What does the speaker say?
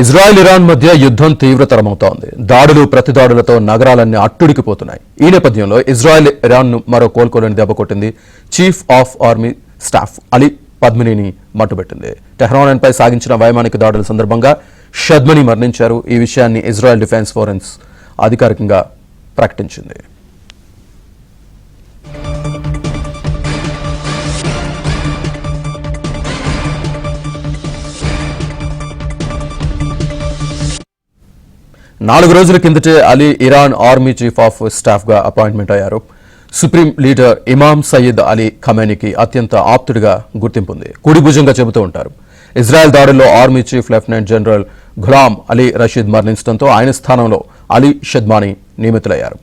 Israel Iran మధ్య యుద్ధం తీవ్రతరమవుతోంది. దాడులు ప్రతిదాడులతో నగరాలన్నీ అట్టుడికిపోతున్నాయి. ఈ నేపథ్యంలో ఇజ్రాయెల్ ఇరాన్ను మరో కోలుకోలేని దెబ్బ కొట్టింది. Chief of army staff Ali పద్మినీని మట్టుబెట్టింది. టెహ్రాన్పై సాగించిన వైమానిక దాడుల సందర్భంగా షద్మనీ మరణించారు. ఈ విషయాన్ని ఇజ్రాయెల్ డిఫెన్స్ ఫోరెన్స్ అధికారికంగా ప్రకటించింది. నాలుగు రోజుల కిందటే Ali Iran army chief of staff గా అపాయింట్మెంట్ అయ్యారు. సుప్రీం లీడర్ ఇమామ్ సయ్యద్ అలీ ఖమేనీకి అత్యంత ఆప్తుడిగా గుర్తింపు ఉంది. కుడి భుజంగా చెబుతూ ఉంటారు. ఇజ్రాయెల్ దాడుల్లో army chief lieutenant general Gholam Ali Rashid మరణించడంతో ఆయన స్థానంలో అలీ షద్మానీ నియమితులయ్యారు.